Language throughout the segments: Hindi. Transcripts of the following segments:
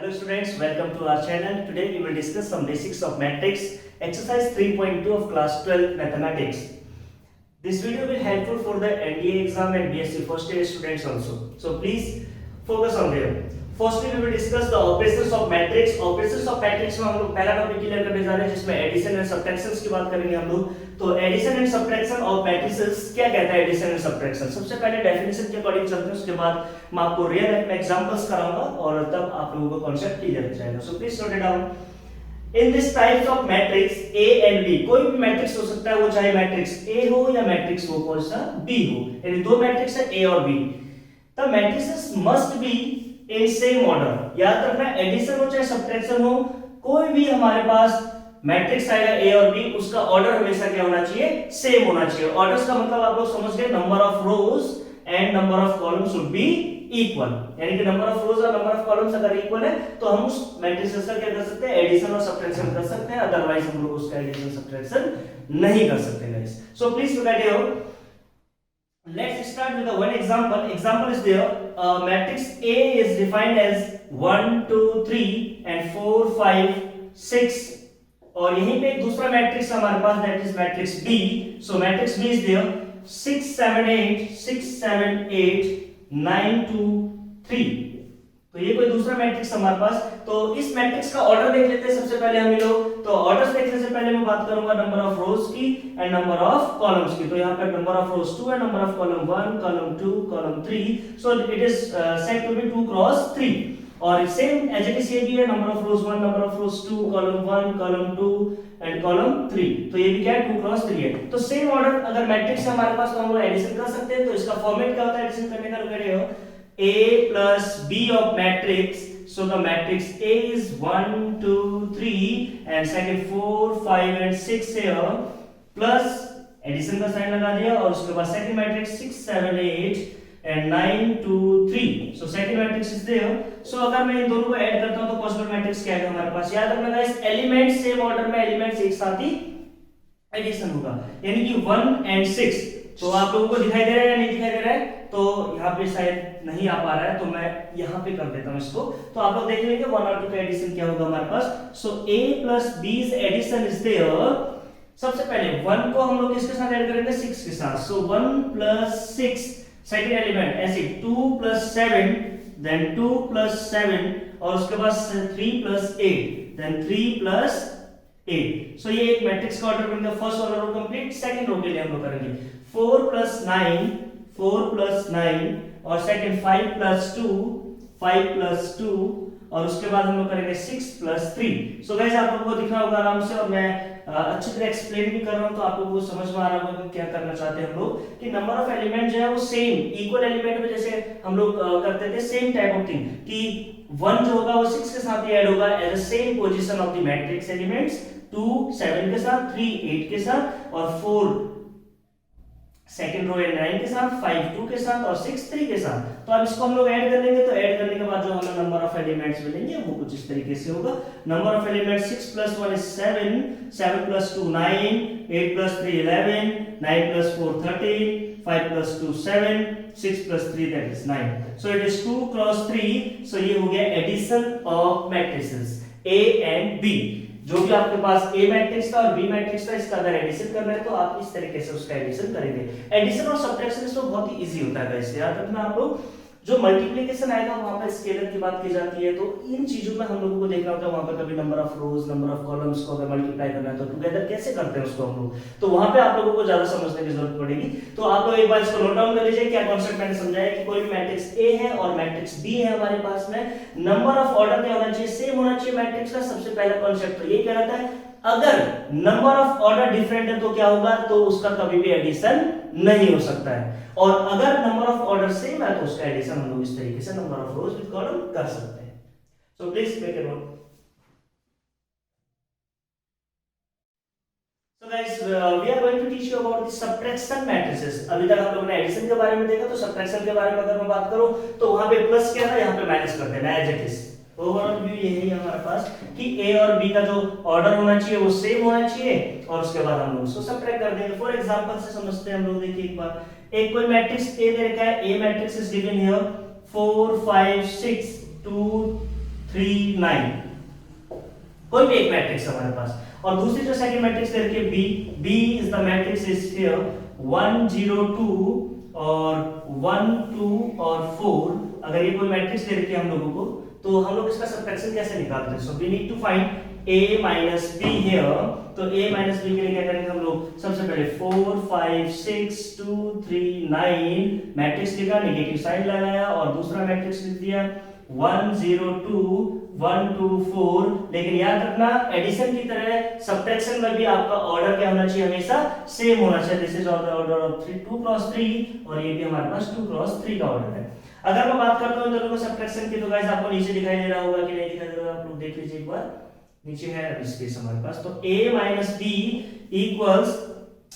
Hello students, welcome to our channel. Today we will discuss some basics of matrix, exercise 3.2 of class 12 mathematics. This video will helpful for the NDA exam and BSc first year students also. So please focus on there. Firstly we will discuss the operations of matrix. Operations of matrix में हम लोग पहला टॉपिक क्लियर करने जा रहे हैं जिसमें एडिशन एंड सब्ट्रैक्शंस की बात करेंगे हम लोग. तो addition and subtraction of matrices क्या कहता है एडिशन एंड सब्ट्रैक्शन. सबसे पहले डेफिनेशन के अकॉर्डिंग चलते हैं, उसके बाद मैं आपको रियल लाइफ में एग्जांपल्स कराऊंगा और तब आप लोगों को कांसेप्ट क्लियर हो जाएगा. So please note it down. In this types of matrix A and B, कोई भी मैट्रिक्स हो सकता है, वो चाहे मैट्रिक्स ए हो या मैट्रिक्स हो कौन सा बी हो, यानी दो मैट्रिक्स है ए और B. The matrices must be in same order. याद रखना एडिशन हो चाहे सब्ट्रैक्शन हो, कोई भी हमारे पास मैट्रिक्स आएगा ए और बी, उसका ऑर्डर हमेशा क्या होना चाहिए, सेम होना चाहिए. ऑर्डर्स का मतलब आप लोग समझ गए, number of rose and number of columns should be equal. यानी कि नंबर ऑफ रोज और नंबर ऑफ कॉलम्स अगर इक्वल है तो हम उस मैट्रिसेस का क्या कर सकते हैं, एडिशन और सब्ट्रैक्शन कर सकते हैं. अदरवाइज हम लोग उसका एडिशन सब्ट्रैक्शन नहीं कर सकते guys. So please look at here. Let's start with the one example. Example is there. Matrix A is defined as 1, 2, 3 and 4, 5, 6. और यहीं पे एक दूसरा मैट्रिक्स हमारे पास, that is matrix B. So matrix B is there. 6, 7, 8, 6, 7, 8, 9, 2, 3. तो ये कोई दूसरा मैट्रिक्स हमारे पास. तो इस मैट्रिक्स का ऑर्डर देख लेते हैं सबसे पहले हम लोग. तो ऑर्डर्स देखने से पहले मैं बात करूंगा नंबर ऑफ रोज की एंड नंबर ऑफ कॉलम्स की. तो यहाँ पे नंबर ऑफ रोज 2 है, number of column 1, column 2, column 3. So it is set to be 2 cross 3. और सेम एज इट इज ये भी है, number of rows 1, number of rows 2, column 1, column 2 and column 3. तो ये भी क्या है, 2 क्रॉस 3 है. तो सेम ऑर्डर अगर मैट्रिक्स है हमारे पास तो हम लोग एडिशन कर सकते हैं. तो इसका फॉर्मेट क्या होता है एडिशन करने का, लोग हो A plus B of matrix. So the matrix A is 1, 2, 3 and second 4, 5 and 6 here plus addition का साइन लगा दिया और उसके बाद second matrix 6, 7, 8 and 9, 2, 3. So second matrix is there. So अगर मैं इन दोनों को ऐड करता हूँ तो possible matrix क्या है हमारे पास. याद रखना गाइस, एलिमेंट्स सेम ऑर्डर में, एलिमेंट्स एक साथ ही एडिशन होगा. यानी कि 1 and 6. तो आप लोगों को दिखाई दे रहा है या नहीं दिखाई दे रहा है. तो यहाँ पे शायद नहीं आ पा रहा है तो मैं यहाँ पे कर देता हूँ इसको. तो आप लोग देख लेंगे 1 और 2 का एडिशन क्या होगा हमारे पास. So A plus B's addition is there. सबसे पहले 1 को हम लोग किसके साथ ऐड करेंगे, 6 के साथ. सो 1 plus 6 सेकंड एलिमेंट ऐसे 2 plus 7 देन 2 plus 7 और उसके बाद 3 plus 8 देन 3 plus 8. सो ये एक मैट्रिक्स का ऑर्डर बन गया. First order row complete. Second row के लिए हम लोग करेंगे 4 plus 9 4 plus 9 और सेकंड 5 plus 2 5 plus 2 और उसके बाद हम लोग करेंगे 6 plus 3. सो गाइस आप लोगों को दिख रहा होगा आराम से और मैं अच्छी तरह एक्सप्लेन भी कर रहा हूं तो आप लोगों को समझ में आ रहा होगा क्या करना चाहते हैं हम लोग कि नंबर ऑफ एलिमेंट जो है वो सेम इक्वल एलिमेंट में जैसे हम लोग करते थे सेम टाइप ऑफ थिंग कि 1 जो होगा वो 6 के साथ ही ऐड होगा as a same position of the matrix elements. 2 7 के साथ, 3 8 के साथ और 4 सेकंड रो एंड 9 के साथ, 5 2 के साथ और 6 3 के साथ. तो अब इसको हम लोग ऐड कर लेंगे. तो ऐड करने के बाद जो हमें नंबर ऑफ एलिमेंट्स मिलेंगे वो कुछ इस तरीके से होगा. Number of elements 6 plus 1 is 7, 7 plus 2 9, 8 plus 3 11, 9 plus 4 13, 5 plus 2 7, 6 plus 3 that is 9. So it is 2 cross 3. So ये हो गया addition of matrices A and B. जो भी आपके पास A मैट्रिक्स था और B मैट्रिक्स था, इसका अगर एडिशन करना है तो आप इस तरीके से उसका एडिशन करेंगे. एडिशन और सब्ट्रैक्शन इसमें बहुत ही इजी होता है गाइस. याद रखना आप लोग जो मल्टीप्लिकेशन आएगा वहां पर स्केलर की बात की जाती है. तो इन चीजों में हम लोगों को देखना होता है वहां पर कभी number of rose number of columns को अगर मल्टीप्लाई करना है तो टुगेदर कैसे करते हैं उसको हम लोग. तो वहां पे आप लोगों को ज्यादा समझने की जरूरत पड़ेगी. तो आप लोग एक बार इसको नोट डाउन कर लीजिए. क्या कॉन्सेप्ट मैंने समझाया कि कोई भी मैट्रिक्स A है और मैट्रिक्स B है हमारे पास में, नंबर ऑफ ऑर्डर क्या होना चाहिए, सेम होना चाहिए मैट्रिक्स का. सबसे पहला कॉन्सेप्ट तो ये कह रहा था अगर नंबर ऑफ ऑर्डर डिफरेंट है तो क्या होगा, तो उसका कभी भी एडिशन नहीं हो सकता है. और अगर नंबर ऑफ ऑर्डर सेम है तो उसका एडिशन हम लोग इस तरीके से number of rose with column कर सकते हैं. So please make a note. So guys, we are going to teach you about the subtraction matrices. अभी तक हम लोगों ने एडिशन के बारे में देखा. तो सब्ट्रैक्शन के बारे में अगर मैं बात करूं तो वहां पे प्लस क्या था, यहाँ पे माइनस कर देना as it is. Overall view यही है हमारे पास कि A और B का जो ऑर्डर होना चाहिए वो सेम होना चाहिए और उसके बाद हम लोग उसको सब्ट्रैक्ट कर देंगे. फॉर एग्जांपल से समझते हैं हम लोग. देखिए एक बार एक कोई मैट्रिक्स A दे रखा है. A matrix is given here 4 5 6 2 3 9, कोई भी एक मैट्रिक्स हमारे पास। और दूसरी जो सेकंड मैट्रिक्स दे रखी है B is the matrix is here 1 0 2 और 1 2 और 4। अगर ये कोई मैट्रिक्स दे रखी है हम लोगों को, तो हम लोग इसका सबट्रैक्शन कैसे निकालते हैं? So we need to find a minus b here। तो a minus b के लिए क्या करेंगे हम लोग? सबसे पहले 4 5 6 2 3 9 मैट्रिक्स लिखा, नेगेटिव साइन लगाया और दूसरा मैट्रिक्स लिख दिया 1 0 2 1 2 4। लेकिन याद रखना एडिशन की तरह सब्ट्रैक्शन में भी आपका ऑर्डर क्या होना चाहिए? हमेशा सेम होना चाहिए। This is order of 2 cross 3 और ये भी हमारे पास 2 क्रॉस 3 का ऑर्डर है। अगर मैं बात करता हूं दोनों को सब्ट्रैक्शन की, तो गाइस आपको नीचे दिखाई दे रहा होगा कि नहीं दिखाई दे रहा, आप लोग देख लीजिए एक बार, नीचे है अब स्पेस हमारे पास। तो a माइनस b इक्वल्स,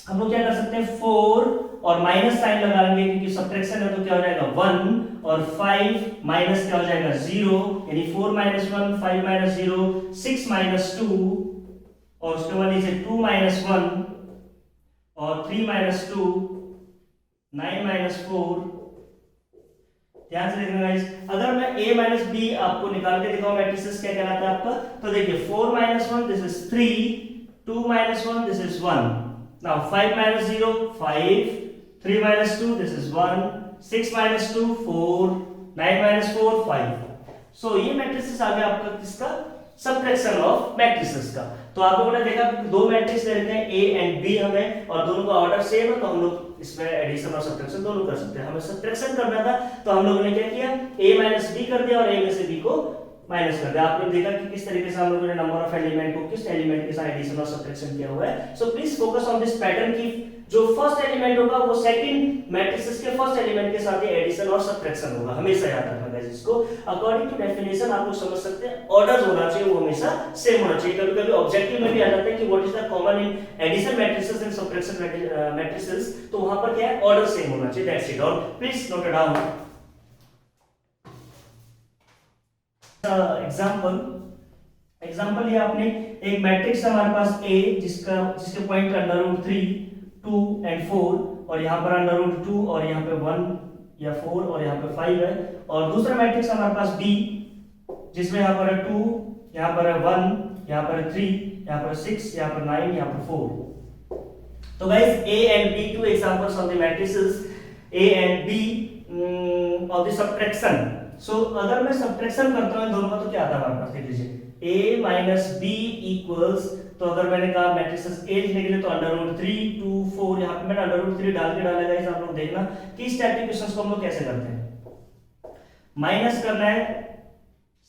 हम लोग क्या कर सकते हैं 4 और माइनस साइन लगा लेंगे क्योंकि सब्ट्रैक्शन है, तो क्या हो जाएगा 1 और 5 माइनस क्या हो जाएगा 0, यानी 4 माइनस 1 5 माइनस 0 6 माइनस 2 और उसके बाद नीचे 2 माइनस 1 और 3 माइनस 2 9 माइनस 4। ध्यान से देखना गाइस, अगर मैं a माइनस b आपको निकाल के दिखाऊं मैट्रिसेस क्या कहलाता है आपका, तो देखिए 4 minus 1 this is 3, 2 minus 1 this is 1, now 5 minus 0 5, 3 minus 2 this is 1, 6 minus 2 4, 9 minus 4 5। सो ये मैट्रिसेस आ गया आपका किसका? सब्ट्रैक्शन ऑफ मैट्रिसेस का। तो आप लोगों ने देखा दो मैट्रिक्स दे रखे हैं a एंड b हमें, और दोनों का ऑर्डर सेम है, तो हम लोग इसमें एडिशन और सब्ट्रैक्शन दोनों कर सकते हैं। हमें सब्ट्रैक्शन करना था तो हम लोगों ने क्या किया, a माइनस b कर दिया और a में से b को माइनस कर दिया। आपने देखा कि किस तरीके से हम लोगों ने नंबर ऑफ एलिमेंट को किस एलिमेंट के साथ एडिशन और सब्ट्रैक्शन किया हुआ है। So please focus on this pattern की जो फर्स्ट एलिमेंट होगा वो सेकंड मैट्रिसेस के फर्स्ट एलिमेंट के साथ ही एडिशन और सब्ट्रैक्शन होगा, हमेशा याद रखना गाइस इसको। अकॉर्डिंग टू डेफिनेशन आप लोग समझ सकते हैं ऑर्डर होना चाहिए, वो हमेशा सेम होना चाहिए। कभी-कभी ऑब्जेक्टिव में भी आ जाता है कि what is the common in addition matrices and subtraction matrices, तो वहां पर क्या है ऑर्डर सेम होना चाहिए, दैट्स इट। और please note it down. Example ये आपने एक मैट्रिक्स हमारे पास A जिसके पॉइंट √3 2 एंड 4 और यहाँ पर √2 और यहाँ पे 1 या 4 और यहाँ पे 5 है, और दूसरा मैट्रिक्स हमारे पास B जिसमें यहाँ पर है 2, यहाँ पर है 1, यहाँ पर है 3, यहाँ पर 6, यहाँ पर 9, यहाँ पर 4। तो guys A and B, two examples of the matrices A and B of the subtraction। सो अगर मैं सब्ट्रैक्शन करता हूं दोनों का तो क्या आता है हमारे पास, देख लीजिए a माइनस b इक्वल्स, तो अगर मैंने कहा मैट्रिसेस a लिखने के लिए तो √3 2 4, यहाँ पे मैंने √3 डाल के डाला गाइस। आप लोग देखना कि इस टाइप के क्वेश्चंस को हम लोग कैसे करते हैं। माइनस करना है,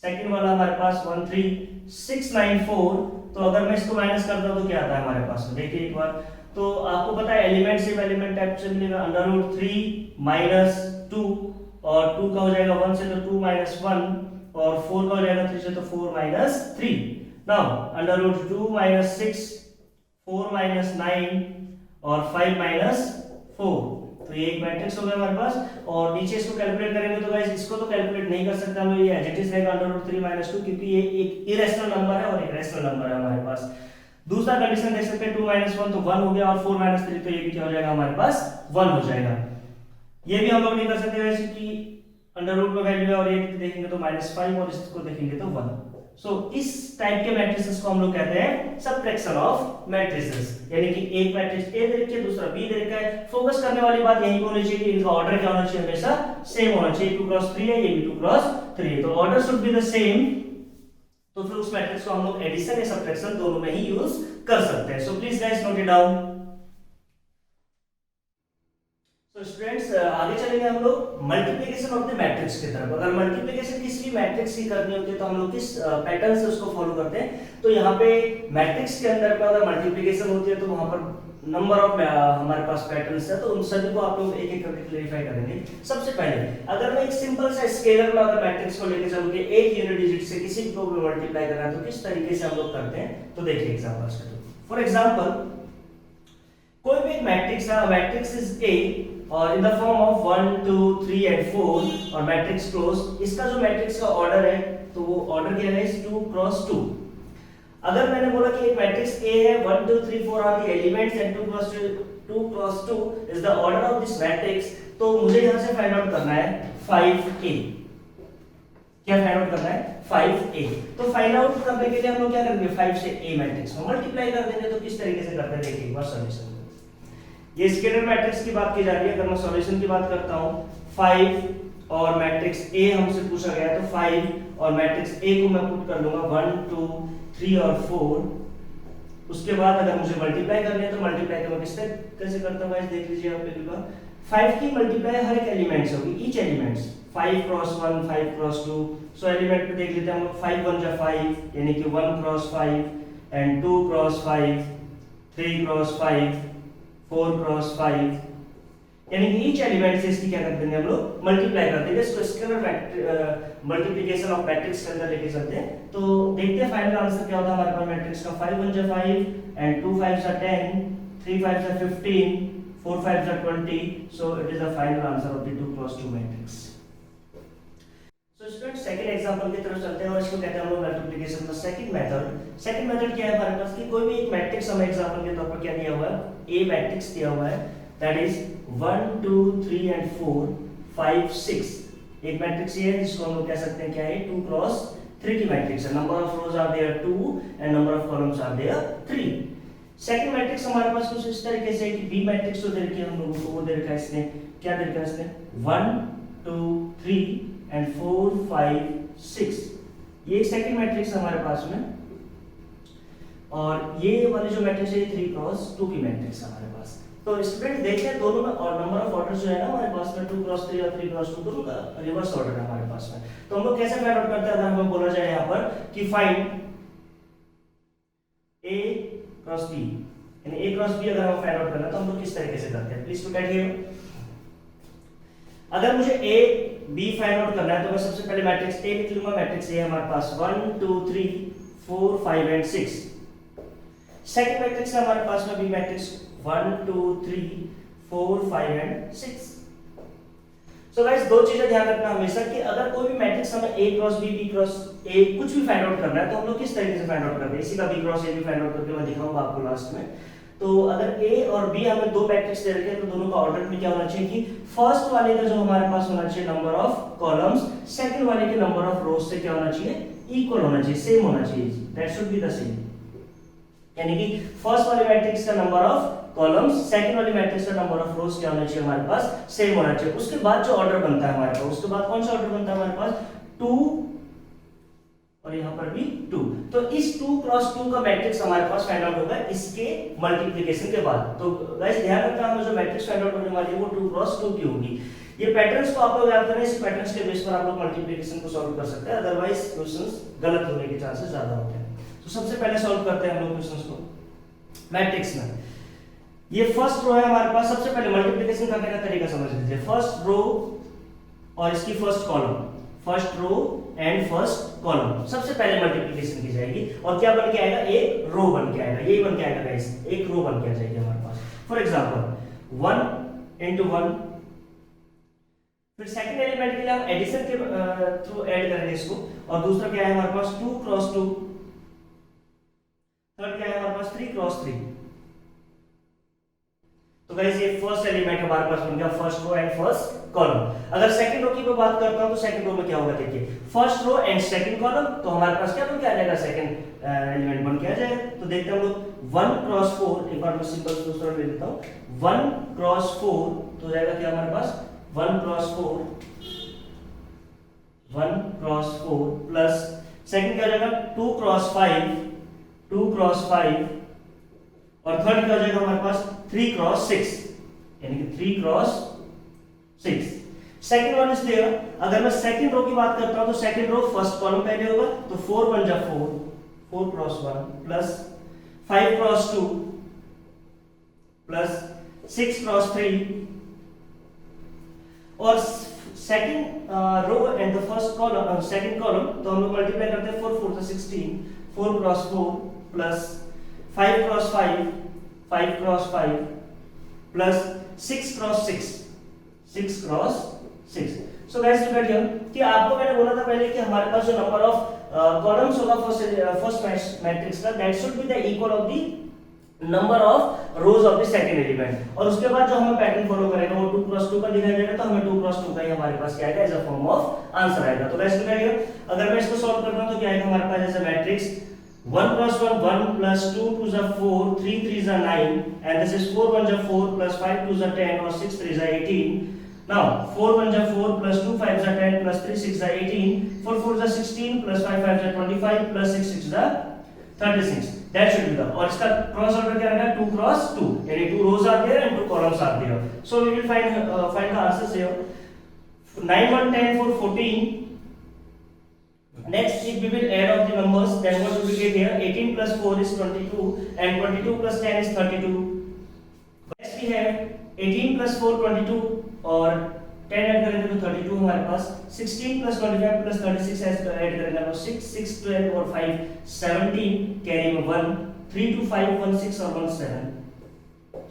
सेकंड वाला हमारे पास 1 3 6 9 4, तो अगर मैं इसको माइनस करता हूं तो क्या आता है हमारे पास, देखिए एक बार। तो आपको पता है एलिमेंट से एलिमेंट टाइप से मिलेगा √3 माइनस 2, और 2 का हो जाएगा 1 से तो 2 माइनस 1, और 4 का हो जाएगा 3 से तो 4 माइनस 3। नाउ √2 माइनस 6, 4 माइनस 9 और 5 माइनस 4, तो ये एक मैट्रिक्स हो गया हमारे पास। और नीचे इसको कैलकुलेट करेंगे तो गाइस इसको तो कैलकुलेट नहीं कर सकते हम लोग, ये एज इट इज रहेगा √3 माइनस 2, क्योंकि ये एक इरेशनल नंबर है और एक रेशनल नंबर है हमारे पास। दूसरा कंडीशन देख सकते हैं 2 माइनस 1 तो 1 हो गया, और 4 माइनस 3 तो ये भी क्या हो जाएगा हमारे पास 1 हो जाएगा। ये भी हम लोग नहीं कर सकते वैसे कि अंडर रूट में वैल्यू है और ये देखेंगे तो -5 और इसको देखेंगे तो 1। सो इस टाइप के मैट्रिसेस को हम लोग कहते हैं सब्ट्रैक्शन ऑफ मैट्रिसेस, यानी कि एक मैट्रिक्स A दे रखी है दूसरा B दे रखा है। फोकस करने वाली बात यही होनी चाहिए कि इनका ऑर्डर क्या होना चाहिए, हमेशा सेम होना चाहिए। 2 क्रॉस 3 है, ये भी 2 क्रॉस 3 है, तो order should be the same. तो फिर उस मैट्रिक्स को हम लोग एडिशन या सब्ट्रैक्शन दोनों में ही यूज कर सकते हैं। So please guys note it down. तो स्टूडेंट्स आगे चलेंगे हम लोग मल्टीप्लिकेशन ऑफ द मैट्रिक्स की तरफ। अगर मल्टीप्लिकेशन किसी भी मैट्रिक्स की करनी होती है तो हम लोग किस पैटर्न से उसको फॉलो करते हैं। तो यहाँ पे मैट्रिक्स के अंदर पर अगर मल्टीप्लिकेशन होती है तो वहां पर नंबर ऑफ हमारे पास पैटर्न्स है, तो उन सभी को आप लोग एक एक करके क्लैरिफाई करेंगे। सबसे पहले अगर मैं एक सिंपल सा स्केलर में अगर मैट्रिक्स को लेकर चलूं कि एक यूनिट डिजिट से किसी को भी मल्टीप्लाई करना है तो किस तरीके से हम लोग करते हैं, तो देखिए एग्जांपल्स के थ्रू। फॉर एग्जांपल कोई भी एक मैट्रिक्स है, मैट्रिक्स इज A और in the form of 1 2 3 and 4 और मैट्रिक्स क्लोज। इसका जो मैट्रिक्स का ऑर्डर है तो वो ऑर्डर क्या है 2 क्रॉस 2। अगर मैंने बोला कि एक मैट्रिक्स A है 1 2 3 4 are the elements and 2 cross 2 is the order of this matrix, तो मुझे यहां से फाइंड आउट करना है 5A। क्या फाइंड आउट करना है 5a। तो फाइंड आउट करने के लिए हम लोग क्या करेंगे, 5 से a मैट्रिक्स में मल्टीप्लाई कर देंगे। तो किस तरीके से करते हैं देखिए एक बार सॉल्यूशन। ये स्केलर मैट्रिक्स की बात की जा रही है। अगर मैं सॉल्यूशन की बात करता हूं, 5 और मैट्रिक्स A हमसे पूछा गया है, तो 5 और मैट्रिक्स A को मैं पुट कर लूंगा 1 2 3 और 4। उसके बाद अगर मुझे मल्टीप्लाई करनी है तो मल्टीप्लाई को किस तरह कैसे करता हूं गाइस, देख लीजिए आप पहली बार। 5 की मल्टीप्लाई हर एक एलिमेंट से होगी, ईच एलिमेंट्स 5 क्रॉस 1 5 क्रॉस 2। सो एलिमेंट पे देख लेते हैं हम लोग, 5 1 जा 5 यानी कि 1 cross 5 and 2 cross 5 3 cross 5 4 cross 5, यानी कि ईच एलिमेंट से इसकी क्या कर देंगे हम लोग, मल्टीप्लाई कर देंगे। इसको स्केलर मल्टीप्लिकेशन ऑफ मैट्रिक्स के अंदर लेके चलते हैं। तो देखते हैं फाइनल आंसर क्या होता है हमारे पास मैट्रिक्स का। 5 1 जा 5 एंड 2 5 जा 10 3 5 जा 15 4 5 जा 20। सो it is the final answer of the 2 cross 2 matrix. So student second example की तरफ चलते हैं और इसको कहते हैं हम लोग मल्टीप्लिकेशन का सेकंड मेथड। सेकंड मेथड क्या है हमारे पास कि कोई भी एक मैट्रिक्स हमें एग्जांपल के तौर पर क्या दिया हुआ है, ए मैट्रिक्स दिया हुआ है, दैट इज 1 2 3 एंड 4 5 6। एक मैट्रिक्स ये है जिसको हम लोग कह सकते हैं क्या है, 2 क्रॉस 3 की मैट्रिक्स है। Number of rows are there 2 and number of columns are there 3। Second matrix हमारे पास कुछ इस तरीके से है कि बी मैट्रिक्स तो दे रखी है हम लोगों को, वो दे रखा है इसने, क्या दे रखा है इसने, 1 2 3 एंड 4 5 6। ये सेकंड मैट्रिक्स हमारे पास में, और ये वाली जो मैट्रिक्स है 3 क्रॉस 2 की मैट्रिक्स हमारे पास। तो स्टूडेंट देखते हैं दोनों में और नंबर ऑफ ऑर्डर जो है ना हमारे पास में 2 क्रॉस 3 और 3 क्रॉस 2 दोनों का रिवर्स ऑर्डर है हमारे पास में। तो हम लोग कैसे फाइंड आउट करते हैं, अगर हमें बोला जाए यहाँ पर कि फाइंड a क्रॉस b, यानी a क्रॉस b अगर हम फाइंड आउट करना तो हम लोग किस तरीके से करते हैं, प्लीज लुक एट हियर। अगर मुझे a b फाइंड आउट करना है तो मैं सबसे पहले मैट्रिक्स a लिख लूंगा। मैट्रिक्स a हमारे पास 1 2 3 4 5 एंड 6। सेकंड मैट्रिक्स है हमारे पास में b matrix 1 2 3 4 5 and 6। So guys दो चीजें ध्यान रखना हमेशा कि अगर कोई भी मैट्रिक्स हमें a cross b b cross a कुछ भी फाइंड आउट करना है तो हम लोग किस तरीके से फाइंड आउट करते हैं, इसी का b क्रॉस a भी फाइंड आउट करके मैं दिखाऊंगा आपको लास्ट में। तो अगर a और b हमें दो मैट्रिक्स दे रखे हैं तो दोनों का ऑर्डर में क्या होना चाहिए कि फर्स्ट वाले का जो हमारे पास होना चाहिए नंबर ऑफ कॉलम्स सेकंड वाले के नंबर ऑफ रोज से क्या होना चाहिए, इक्वल होना चाहिए, सेम होना चाहिए, that should be the same. यानी कि फर्स्ट वाले मैट्रिक्स का नंबर ऑफ कॉलम्स सेकंड वाले मैट्रिक्स का नंबर ऑफ रोज क्या होना चाहिए हमारे पास, सेम होना चाहिए। उसके बाद जो ऑर्डर बनता है हमारे पास, उसके बाद कौन सा ऑर्डर बनता है हमारे पास, 2 और यहाँ पर भी 2। तो इस 2 क्रॉस 2 का मैट्रिक्स हमारे पास फाइंड आउट होगा इसके मल्टीप्लिकेशन के बाद। तो गाइस ध्यान रखना हमें जो मैट्रिक्स फाइंड आउट होने वाली है वो 2 क्रॉस 2 की होगी। ये पैटर्न्स को आप लोग याद करें, इस पैटर्न्स के बेस पर आप लोग मल्टीप्लिकेशन को सॉल्व कर सकते हैं, अदरवाइज क्वेश्चंस गलत होने के चांसेस ज्यादा होते हैं। तो सबसे पहले सॉल्व करते हैं हम लोग क्वेश्चंस को मैट्रिक्स में। ये फर्स्ट रो है हमारे पास, सबसे पहले मल्टीप्लिकेशन करने का तरीका समझ लीजिए। फर्स्ट रो और इसकी first column, first row and first column सबसे पहले मल्टीप्लिकेशन की जाएगी और क्या बन के आएगा, एक रो बन के आएगा, यही बन के आएगा गाइस, एक रो बन के आ जाएगी हमारे पास। फॉर एग्जांपल 1 into 1, फिर सेकंड एलिमेंट के लिए हम एडिशन के थ्रू ऐड करेंगे इसको, और दूसरा क्या है हमारे पास 2 क्रॉस 2, थर्ड क्या है हमारे पास 3 क्रॉस 3। तो गाइस ये फर्स्ट एलिमेंट हमारे पास बन गया, first row and first column. अगर सेकंड रो की मैं बात करता हूं तो सेकंड रो में क्या होगा देखिए, first row and second column, तो हमारे पास क्या बन के आ जाएगा, सेकंड एलिमेंट बन के आ जाएगा। तो देखते हैं हम लोग 1 क्रॉस 4, एक बार मैं सिंपल दूसरा ले लेता हूं, 1 क्रॉस 4 तो जाएगा क्या हमारे पास 1 क्रॉस 4, 1 क्रॉस 4 प्लस सेकंड क्या हो जाएगा 2 क्रॉस 5, 2 क्रॉस 5, और थर्ड क्या हो जाएगा हमारे पास 3 क्रॉस 6, यानी कि 3 cross 6। Second one is there. अगर मैं सेकंड रो की बात करता हूं तो सेकंड रो फर्स्ट कॉलम पहले होगा, तो 4 1 जा 4, 4 cross 1 plus 5 cross 2 plus 6 cross 3, और second row and the first column second column, तो हम लोग मल्टीप्लाई करते हैं 4 4 16, 4 cross 4 plus 5 cross 5, 5 cross 5 plus 6 cross 6, 6 cross 6। So guys look at here कि आपको मैंने बोला था पहले कि हमारे पास जो नंबर ऑफ कॉलम्स होगा फर्स्ट मैट्रिक्स का, that should be the equal of the number of rose of the second element, और उसके बाद जो हमें पैटर्न फॉलो करेगा वो 2 क्रॉस 2 का दिखाई देगा, तो हमें 2 क्रॉस 2 का ही हमारे पास क्या आएगा as a form of answer आएगा। तो गाइस क्या आएगा, अगर मैं इसको सॉल्व करता हूं तो क्या आएगा हमारे पास as a matrix 1 cross 1 1 plus 2 2 is 4 3 3 is 9 and this is 4 1 is 4 plus 5 2 is 10 or 6 3 is 18. Now 4 1 is 4 plus 2 5 is 10 plus 3 6 is 18, 4 4 is 16 plus 5 5 is 25 plus 6 6 is 36. That should be the, और इसका क्रॉस ऑर्डर क्या रहेगा 2 क्रॉस 2, यानी 2 rows are there and 2 columns are there. So we will find the answers here. 9 1 10 4 14. Next, if we will add up the numbers, then what will we get here? 18 plus 4 is 22 and 22 plus 10 is 32. Next we have 18 plus 4 22 और 10 ऐड करेंगे तो 32 हमारे पास, 16 plus 25 plus 36 ऐड करेंगे तो 6 6 12 और 5 17, carrying 1 3 2 5 1 6 और 1 7.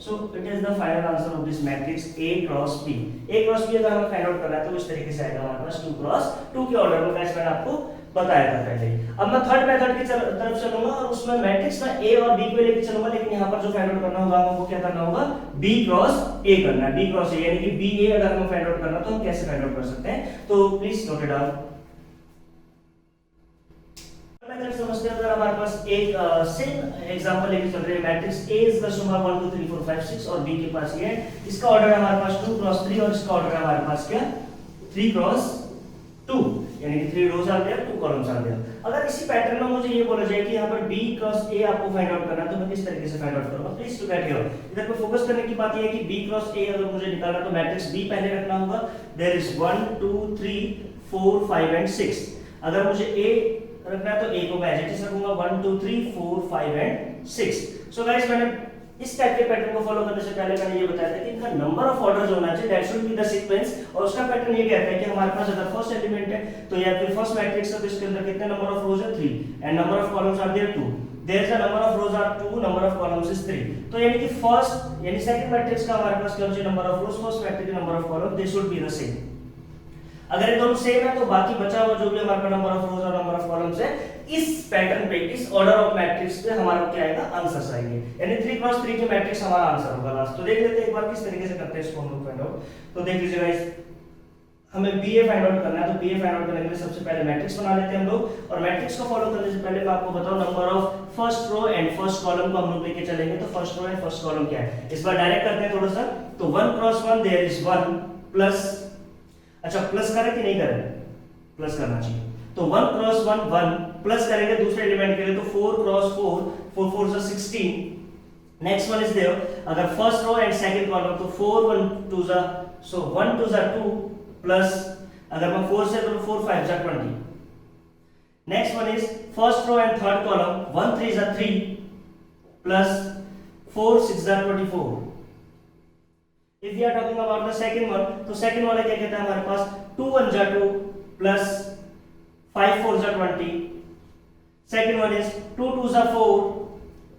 So it is the final answer of this matrix A cross B. A cross B अगर हमें फाइंड आउट करना है तो इस तरीके से आएगा हमारे पास 2 cross 2 के ऑर्डर में, गाइस मैंने आपको बताया था पहले। अब मैं थर्ड मेथड की तरफ चलूंगा और उसमें मैट्रिक्स में A और B को लेके चलूंगा, लेकिन यहाँ पर जो फाइंड आउट करना होगा हमको क्या करना होगा, B क्रॉस A करना है। B क्रॉस A यानी कि BA अगर हमें फाइंड आउट करना तो हम कैसे फाइंड आउट कर सकते हैं, तो प्लीज नोट इट डाउन। समझते हैं, अगर हमारे पास एक सेम एग्जांपल लेके चल रहे हैं, matrix A is the sum of 1 2 3 4 5 6 और B के पास ये है, इसका ऑर्डर है हमारे पास 2 क्रॉस 3 और इसका ऑर्डर है हमारे पास क्या 3 क्रॉस 2, यानी कि 3 rows are there 2 columns are there. अगर इसी पैटर्न में मुझे ये बोला जाए कि यहाँ पर B क्रॉस A आपको फाइंड आउट करना है तो मैं किस तरीके से फाइंड आउट करूंगा, प्लीज लुक एट हियर। इधर पे फोकस करने की बात ये है कि B क्रॉस A अगर मुझे निकालना है तो मैट्रिक्स B पहले रखना होगा, देयर इज 1 2 3 4 5 एंड 6। अगर मुझे A रखना है तो A को मैं एज इट इज रखूंगा 1 2 3 4 5 एंड 6। सो गाइस मैंने इस टाइप के पैटर्न को फॉलो करने से पहले मैंने ये बताया था कि इनका नंबर ऑफ ऑर्डर जो होना चाहिए that should be the sequence, और उसका पैटर्न ये कहता है कि हमारे पास अगर फर्स्ट एलिमेंट है तो या फिर फर्स्ट मैट्रिक्स है तो इसके अंदर कितने नंबर ऑफ रोज है 3 and number of columns are there 2, there is a number of rows are 2, number of columns is 3। तो यानी कि फर्स्ट यानी सेकंड मैट्रिक्स का हमारे पास क्या होना चाहिए, number of rose, first matrix number of column they should be the same. अगर ये दोनों सेम है तो बाकी बचा हुआ जो भी हमारे पास नंबर ऑफ रोज और नंबर ऑफ कॉलम्स है इस पैटर्न पे, इस ऑर्डर ऑफ मैट्रिक्स पे हमारा क्या आएगा, आंसर्स आएंगे, यानी 3 क्रॉस 3 के मैट्रिक्स हमारा आंसर होगा लास्ट। तो देख लेते हैं एक बार किस तरीके से करते हैं इसको हम लोग फाइंड आउट। तो देख लीजिए गाइस, हमें BA फाइंड आउट करना है, तो BA फाइंड आउट करने के लिए सबसे पहले मैट्रिक्स बना लेते हैं हम लोग, और मैट्रिक्स को फॉलो करने से पहले मैं आपको बताऊं number of first row and first column को हम लोग लेके चलेंगे। तो first row and first column क्या है, इस बार डायरेक्ट करते हैं थोड़ा सा। तो 1 क्रॉस 1 देयर इज 1 प्लस, अच्छा प्लस करें कि नहीं करें, प्लस करना चाहिए। तो 1 क्रॉस 1 1 प्लस करेंगे दूसरे एलिमेंट के लिए तो 4 cross 4 4 4 is 16। Next one is there, अगर first row and second column तो 4 1 2 जा, सो 1 2 जा 2 प्लस अगर मैं 4 से करूं 4 5 जा 20। Next one is first row and third column 1 3 जा 3 प्लस 4 6 जा 24। If we are talking about the second one, तो second वाला क्या कहता है हमारे पास 2 1 जा 2 plus 5 4 जा 20। Second one is 2 2 जा 4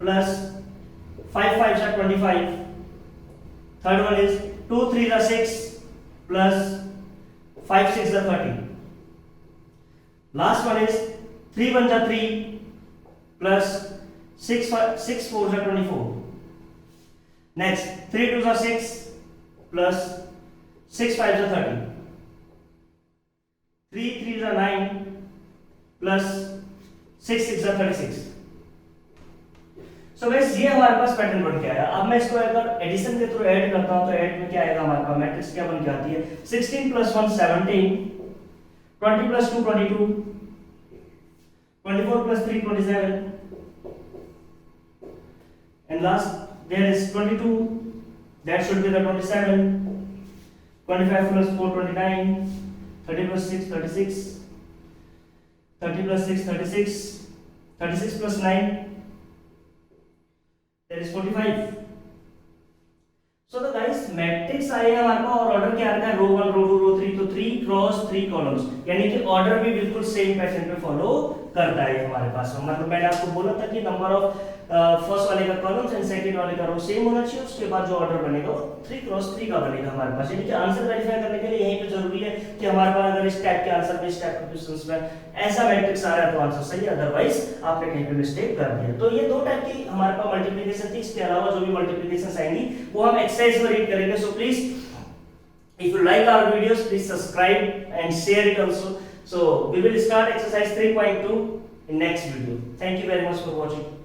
plus 5 5 जा 25। Third one is 2 3 जा 6 plus 5 6 जा 30। Last one is 3 1 जा 3 plus 6 4 जा 24। Next 3 2 जा 6 plus 6 5 जा 30। 3 3 जा 9 plus 6 6 जा 36। सो गाइस ये हमारे पास पैटर्न बन के आया। अब मैं इसको अगर एडिशन के थ्रू ऐड करता हूं तो ऐड में क्या आएगा हमारे पास, मैट्रिक्स क्या बन के आती है 16 plus 1 17, 20 plus 2 22, 24 plus 3 27, and last there is 22, that should be the 27, 25 plus 4 29, 30 plus 6 36, 30 plus 6 36, 36 plus 9 there is 45. So the guys matrix आए हमारे पास और ऑर्डर क्या आता है रो 1 रो 2 रो 3, तो 3 क्रॉस 3 कॉलम्स, यानी कि ऑर्डर भी बिल्कुल सेम पैटर्न पे फॉलो करता है हमारे पास। मतलब मैंने आपको बोला था कि नंबर ऑफ फर्स्ट वाले का कॉलम्स एंड सेकंड वाले का रो सेम होना चाहिए, उसके बाद जो ऑर्डर बनेगा वो 3 क्रॉस 3 का बनेगा हमारे पास। यानी कि आंसर वेरीफाई करने के लिए यहीं पे जरूरी है कि हमारे पास अगर इस टाइप के आंसर में, इस टाइप के क्वेश्चंस में ऐसा मैट्रिक्स आ रहा है तो आंसर सही है, अदरवाइज आपने कहीं पे मिस्टेक कर दिया। तो ये 2 टाइप की हमारे पास मल्टीप्लिकेशन थी। इसके अलावा जो भी मल्टीप्लिकेशंस आएंगी वो हम एक्सरसाइज में रीड करेंगे। So please if you like our videos, please subscribe and share it also. So we will start exercise 3.2 in next video. Thank you very much for watching.